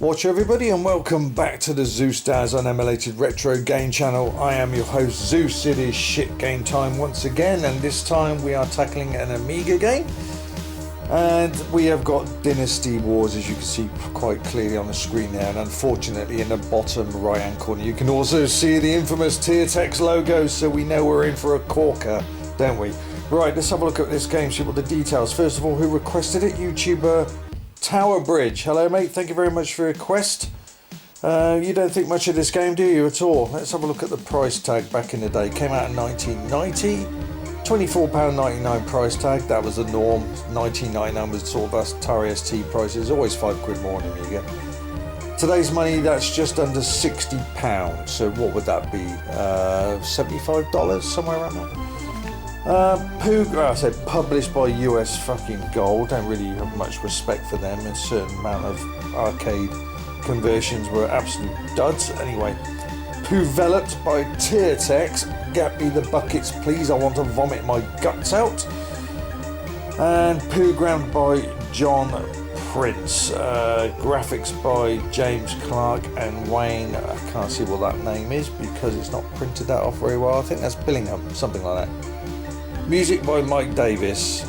Watch everybody and welcome back to the Zeusdaz Unemulated Retro Game Channel. I am your host Zeus. It is shit game time once again, and this time we are tackling an Amiga game. And we have got Dynasty Wars, as you can see quite clearly on the screen there, and unfortunately in the bottom right hand corner you can also see the infamous Tiertex logo, so we know we're in for a corker, don't we? Right, let's have a look at this game, see what the details. First of all, who requested it? YouTuber Tower Bridge. Hello mate, thank you very much for your request. You don't think much of this game, do you, at all? Let's have a look at the price tag. Back in the day, came out in 1990, £24.99 price tag, that was the norm. 1999 was sort of Atari ST prices, always £5 more on Amiga. Today's money, that's just under £60, so what would that be? $75, somewhere around there. I said published by US fucking Gold. Don't really have much respect for them. A certain amount of arcade conversions were absolute duds. Anyway, Developed by Tiertex. Get me the buckets, please. I want to vomit my guts out. And Programmed by John Prince. Graphics by James Clark and Wayne. I can't see what that name is because it's not printed that off very well. I think that's Billingham, something like that. Music by Mike Davis.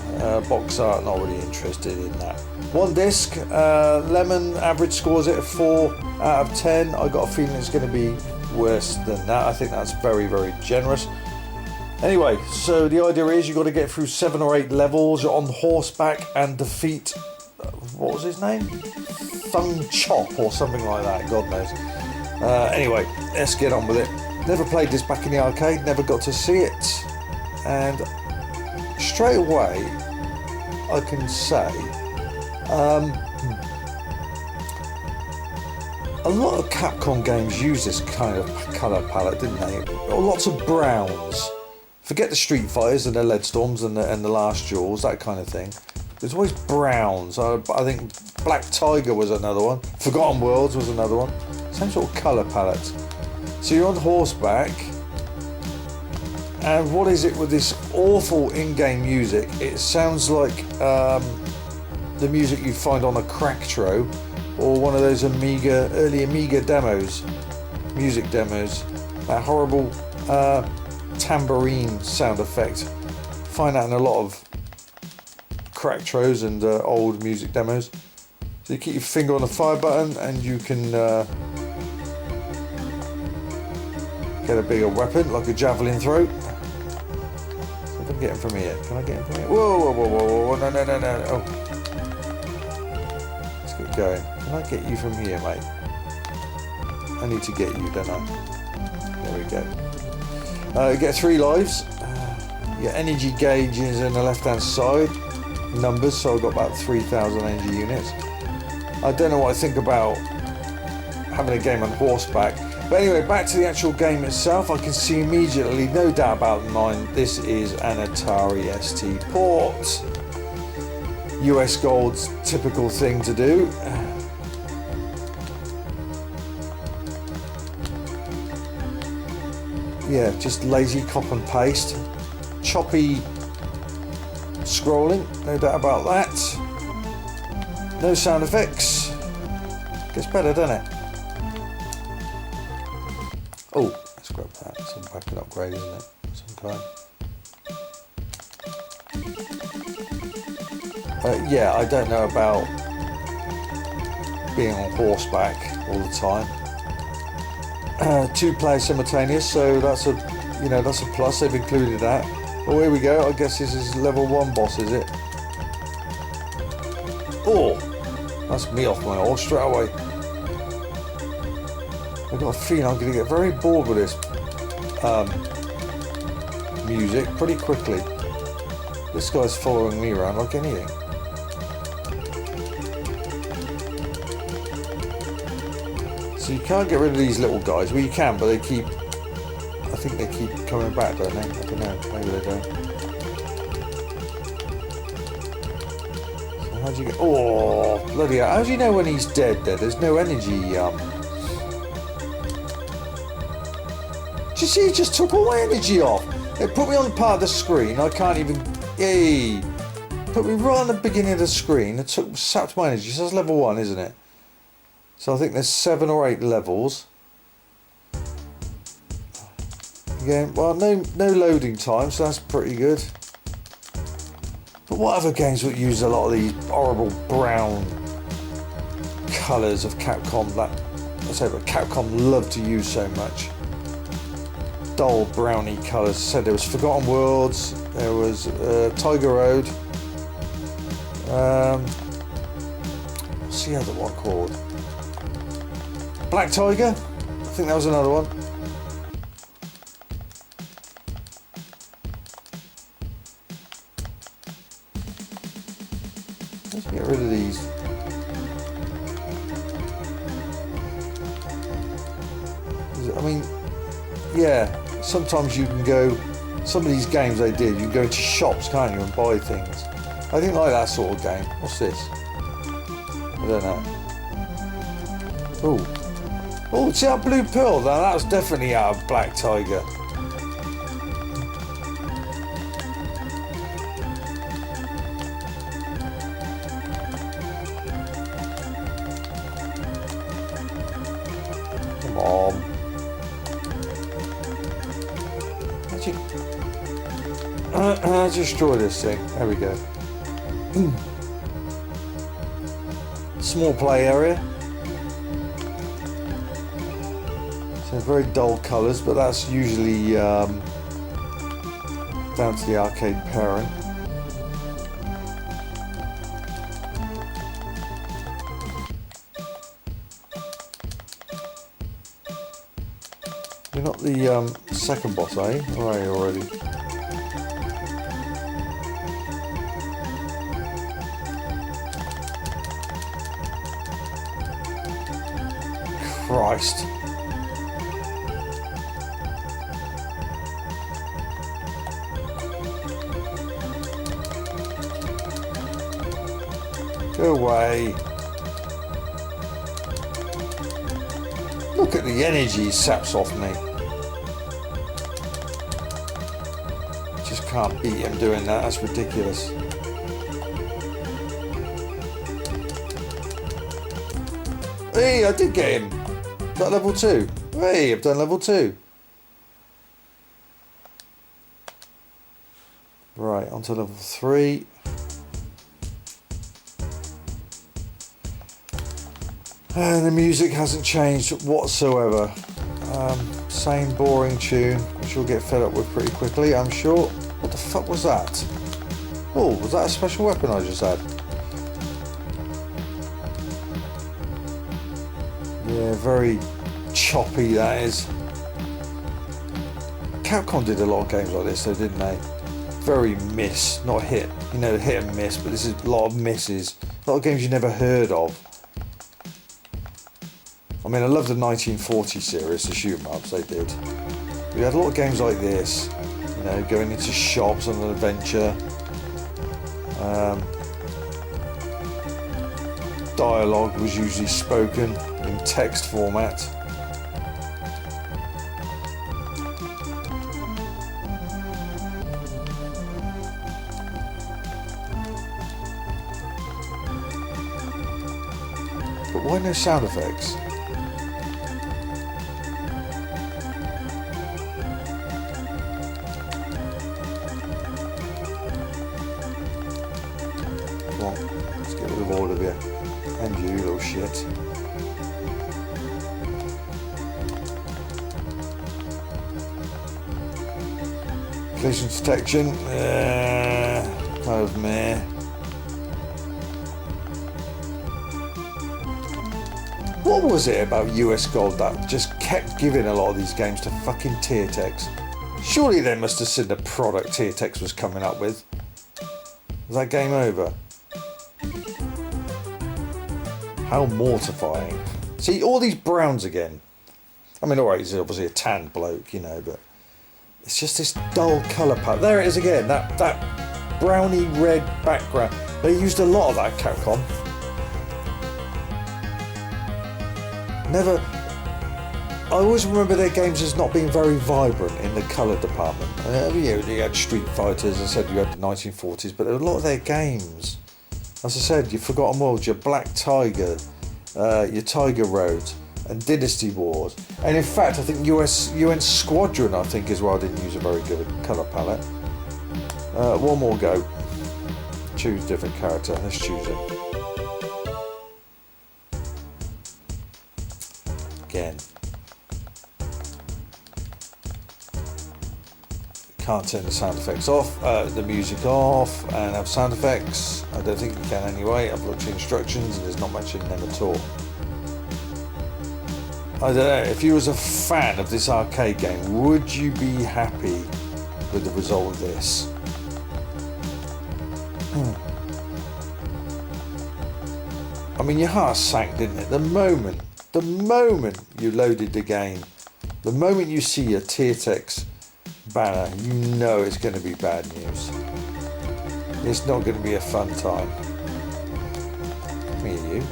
Box art, not really interested in that. One disc. Lemon average scores it a 4 out of 10. I got a feeling it's going to be worse than that. I think that's very, very generous. Anyway, so the idea is you've got to get through 7 or 8 levels. You're on horseback and defeat, what was his name? Thung Chop or something like that, God knows. Anyway, let's get on with it. Never played this back in the arcade, never got to see it. And straight away, I can say, a lot of Capcom games use this kind of colour palette, didn't they? Lots of browns. Forget the Street Fighters and the Lead Storms and the Last Duels, that kind of thing. There's always browns. I think Black Tiger was another one. Forgotten Worlds was another one. Same sort of colour palette. So you're on horseback. And what is it with this awful in-game music? It sounds like the music you'd find on a Cracktro or one of those early Amiga demos, music demos. That horrible tambourine sound effect. Find that in a lot of Cracktros and old music demos. So you keep your finger on the fire button and you can get a bigger weapon like a javelin throw. I can get him from here. Can I get him from here? Whoa, whoa, whoa, whoa, whoa, no. Oh. Let's get going. Can I get you from here, mate? I need to get you, don't I? There we go. You get 3 lives. Your energy gauge is on the left-hand side. Numbers, so I've got about 3,000 energy units. I don't know what I think about having a game on horseback. But anyway, back to the actual game itself. I can see immediately, no doubt about mine, this is an Atari ST port. US Gold's typical thing to do. Yeah, just lazy copy and paste. Choppy scrolling, no doubt about that. No sound effects. Gets better, doesn't it? Oh, let's grab that. It's a weapon upgrade, isn't it? Some kind. Yeah, I don't know about being on horseback all the time. 2 players simultaneous, so that's a plus. They've included that. Oh, here we go. I guess this is level 1 boss, is it? Oh, that's me off my horse straight away. I've got a feeling I'm going to get very bored with this music pretty quickly. This guy's following me around like anything. So you can't get rid of these little guys. Well, you can, but I think they keep coming back, don't they? I don't know. Maybe they don't. How do you get... Oh, bloody hell. How do you know when he's dead there? There's no energy. Do you see? He just took all my energy off. It put me on part of the screen. I can't even... Yay! Put me right on the beginning of the screen. It sapped my energy. So that's level 1, isn't it? So I think there's 7 or 8 levels. Again, well, no loading time, so that's pretty good. But what other games would use a lot of these horrible brown colours of Capcom that I say, but Capcom love to use so much? Dull browny colours. So there was Forgotten Worlds, there was Tiger Road. What's the other one called? Black Tiger? I think that was another one. Let's get rid of these. I mean, yeah, sometimes you can go, some of these games they did, you can go into shops, can't you, and buy things. I didn't like that sort of game. What's this? I don't know. Oh, see that blue pearl? Now that was definitely out of Black Tiger. Come on. Let's destroy this thing. There we go. Small play area. So very dull colours, but that's usually down to the arcade parent. You're not the second boss, are you? Or are you already? Christ. Go away. Look at the energy he saps off me. Just can't beat him doing that, that's ridiculous. Hey, I did get him. Got level 2. Hey, I've done level 2. Right, on to level 3. And the music hasn't changed whatsoever. Same boring tune, which you'll get fed up with pretty quickly, I'm sure. What the fuck was that? Oh, was that a special weapon I just had? Yeah, very choppy that is. Capcom did a lot of games like this though, didn't they? Very miss, not hit. You know, hit and miss, but this is a lot of misses. A lot of games you never heard of. I mean, I love the 1940 series, the shoot-em-ups they did. We had a lot of games like this, you know, going into shops on an adventure. Dialogue was usually spoken in text format. But why no sound effects? Let's get rid of all of you. And you, little shit. Collision detection. Kind of meh. What was it about US Gold that just kept giving a lot of these games to fucking Tiertex? Surely they must have seen the product Tiertex was coming up with. Was that game over? How mortifying. See, all these browns again. I mean, alright, he's obviously a tanned bloke, you know, but it's just this dull colour palette. There it is again, that browny red background. They used a lot of that, Capcom. Never. I always remember their games as not being very vibrant in the colour department. You had Street Fighters, I said you had the 1940s, but a lot of their games, as I said, your Forgotten Worlds, your Black Tiger, your Tiger Road, and Dynasty Wars. And in fact, I think UN Squadron, I think, as well, didn't use a very good colour palette. One more go. Choose different character. Let's choose him. Again. Can't turn the sound effects off, the music off, and have sound effects. I don't think you can anyway. I've looked at instructions and there's not much in them at all. I don't know, if you was a fan of this arcade game, would you be happy with the result of this? I mean, your heart sank, didn't it? The moment you loaded the game, the moment you see your Tiertex banner, you know it's going to be bad news. It's not going to be a fun time. Me and you.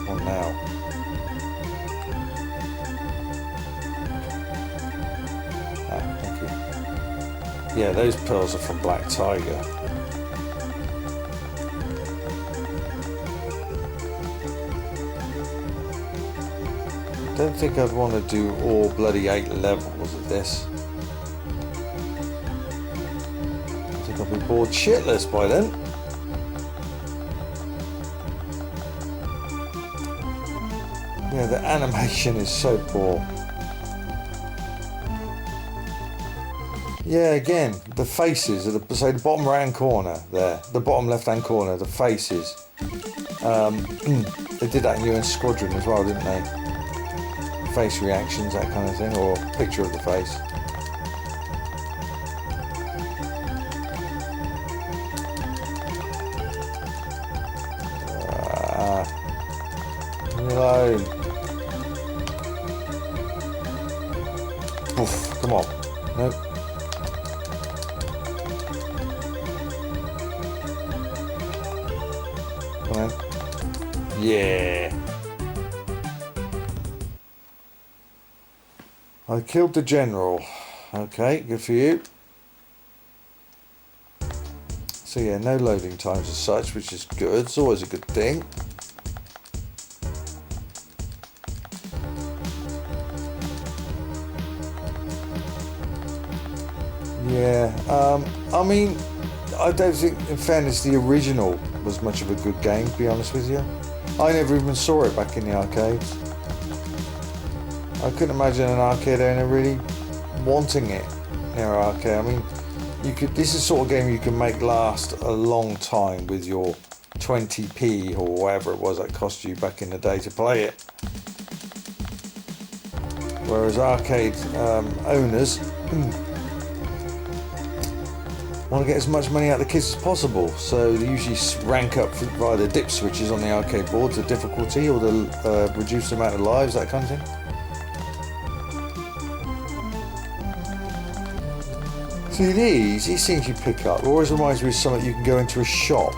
On now. Yeah, those pearls are from Black Tiger. I don't think I'd want to do all bloody 8 levels of this. I think I'll be bored shitless by then. Yeah, the animation is so poor. Yeah, again, the faces of the, say, the bottom right hand corner there, the bottom left hand corner, the faces. They did that in UN Squadron as well, didn't they? Face reactions, that kind of thing, or picture of the face. No. Oof, come on. Nope. Yeah. I killed the general. Okay, good for you. So yeah, no loading times as such, which is good. It's always a good thing. Yeah, I mean, I don't think, in fairness, the original was much of a good game, to be honest with you. I never even saw it back in the arcades. I couldn't imagine an arcade owner really wanting it near an arcade. I mean, you could. This is the sort of game you can make last a long time with your 20p or whatever it was that cost you back in the day to play it. Whereas arcade owners want to get as much money out of the kids as possible, so they usually rank up via the dip switches on the arcade boards, the difficulty, or the reduced amount of lives, that kind of thing. See, these things you pick up always reminds me of something you can go into a shop.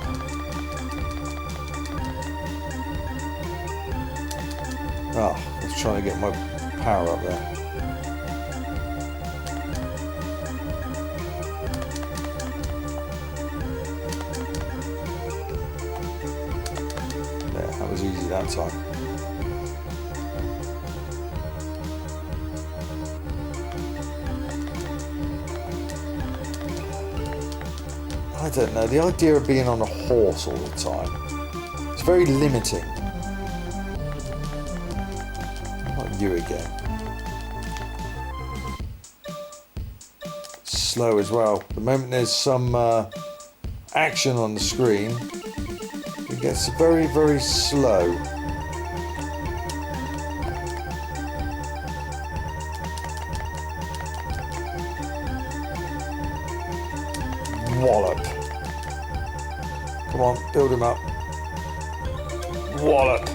I was trying to get my power up there. That was easy that time. I don't know, the idea of being on a horse all the time, it's very limiting. Not you again. Slow as well. The moment there's some action on the screen, it gets very, very slow. Wallop. Come on, build him up. Wallop.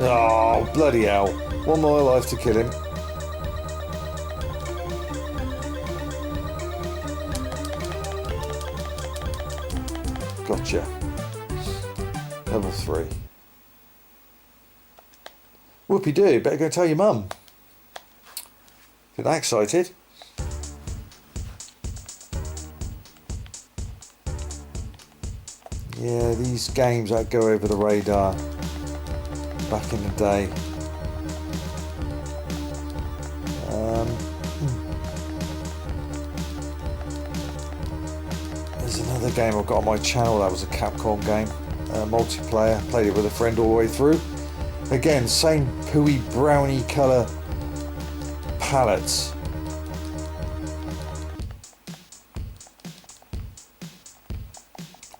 Oh, bloody hell. One more life to kill him. Gotcha. Level 3. Whoopie-doo, better go tell your mum. Get that excited. Yeah, these games that go over the radar back in the day. There's another game I've got on my channel that was a Capcom game, multiplayer. Played it with a friend all the way through. Again, same pooey browny colour palettes.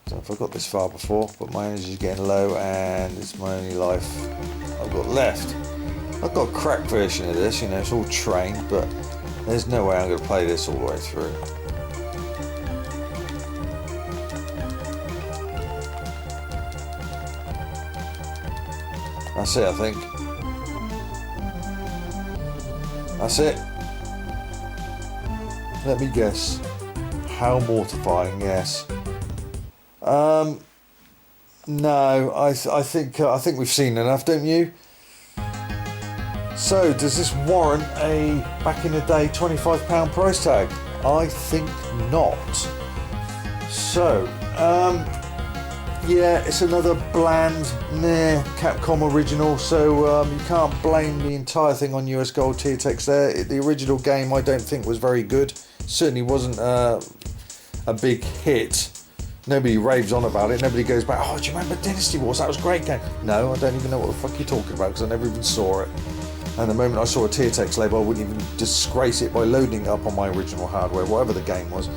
I don't know if I got this far before, but my energy is getting low and it's my only life I've got left. I've got a cracked version of this, you know, it's all trained, but there's no way I'm going to play this all the way through. That's it, I think. That's it. Let me guess. How mortifying, yes. No, I think we've seen enough, don't you? So, does this warrant a back in the day £25 price tag? I think not. So, yeah, it's another bland, Capcom original, so you can't blame the entire thing on US Gold tier text there. The original game I don't think was very good. Certainly wasn't a big hit. Nobody raves on about it. Nobody goes back, oh, do you remember Dynasty Wars? That was a great game. No, I don't even know what the fuck you're talking about because I never even saw it. And the moment I saw a tier text label, I wouldn't even disgrace it by loading it up on my original hardware, whatever the game was.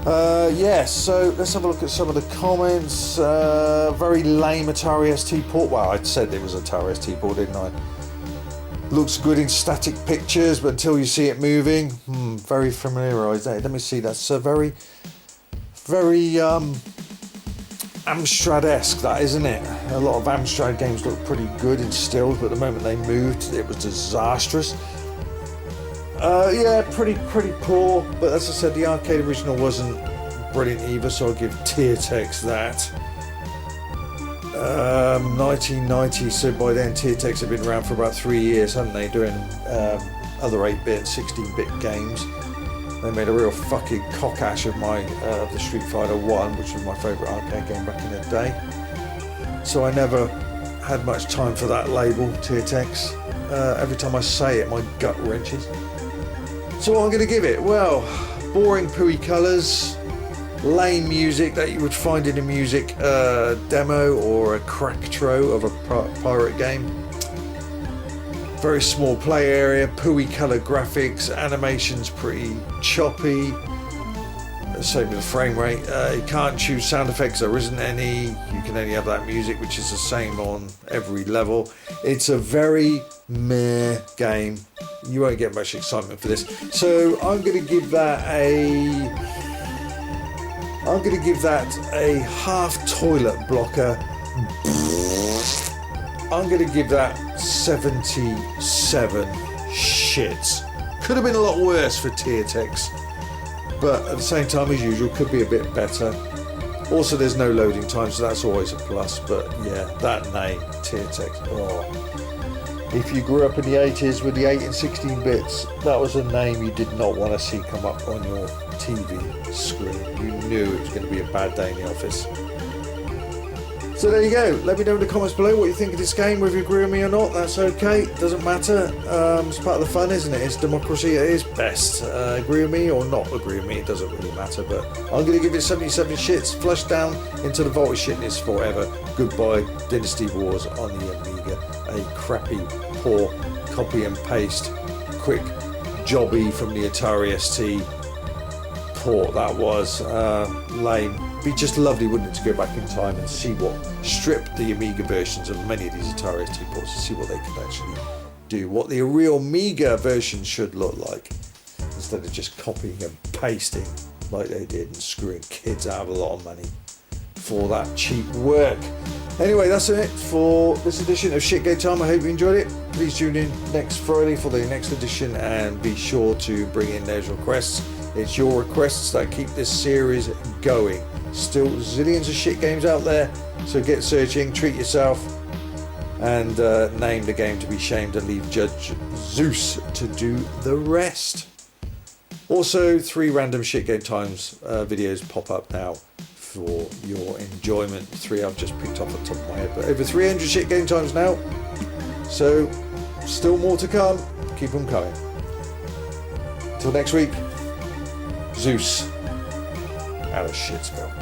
Yeah, so let's have a look at some of the comments. Very lame Atari ST port. Well, I said it was Atari ST port, didn't I? Looks good in static pictures, but until you see it moving, very familiarised. Let me see, that's a very Amstrad-esque, that, isn't it? A lot of Amstrad games look pretty good in stills, but the moment they moved, it was disastrous. Yeah, pretty poor, but as I said, the arcade original wasn't brilliant either, so I'll give tier text that. 1990, so by then tier text had been around for about 3 years, hadn't they, doing other 8-bit, 16-bit games. They made a real fucking cockash of of the Street Fighter 1, which was my favourite arcade game back in the day. So I never had much time for that label, tier text. Every time I say it, my gut wrenches. So what I'm going to give it? Well, boring pooey colours, lame music that you would find in a music demo or a cracktro of a pirate game. Very small play area, pooey colour graphics, animations pretty choppy. Same with the frame rate. You can't choose sound effects, there isn't any. You can only have that music, which is the same on every level. It's a very meh game. You won't get much excitement for this. So I'm going to give that a half toilet blocker. I'm going to give that 77 shits. Could have been a lot worse for tier text, but at the same time, as usual, could be a bit better. Also, there's no loading time, so that's always a plus. But yeah, that name, tier text. Oh. If you grew up in the 80s with the 8 and 16 bits, that was a name you did not want to see come up on your TV screen. You knew it was going to be a bad day in the office. So there you go. Let me know in the comments below what you think of this game, whether you agree with me or not. That's okay. Doesn't matter. It's part of the fun, isn't it? It's democracy at its best. Agree with me or not agree with me, it doesn't really matter. But I'm going to give it 77 shits. Flush down into the vault of shitness forever. Goodbye, Dynasty Wars on the Amiga. A crappy, poor copy and paste, quick jobby from the Atari ST port that was. Lame. Be just lovely, wouldn't it, to go back in time and see what stripped the Amiga versions of many of these Atari ST ports to see what they could actually do, what the real Amiga version should look like, instead of just copying and pasting like they did, and screwing kids out of a lot of money for that cheap work. Anyway, that's it for this edition of Shit Game Time. I hope you enjoyed it. Please tune in next Friday for the next edition, and be sure to bring in those requests. It's your requests that keep this series going. Still zillions of shit games out there, so get searching, treat yourself, and name the game to be shamed, and leave Judge Zeus to do the rest. Also, 3 random Shit Game Times videos pop up now for your enjoyment. 3 I've just picked off the top of my head, but over 300 Shit Game Times now, so still more to come. Keep them coming. Till next week, Zeus out of Shitsville.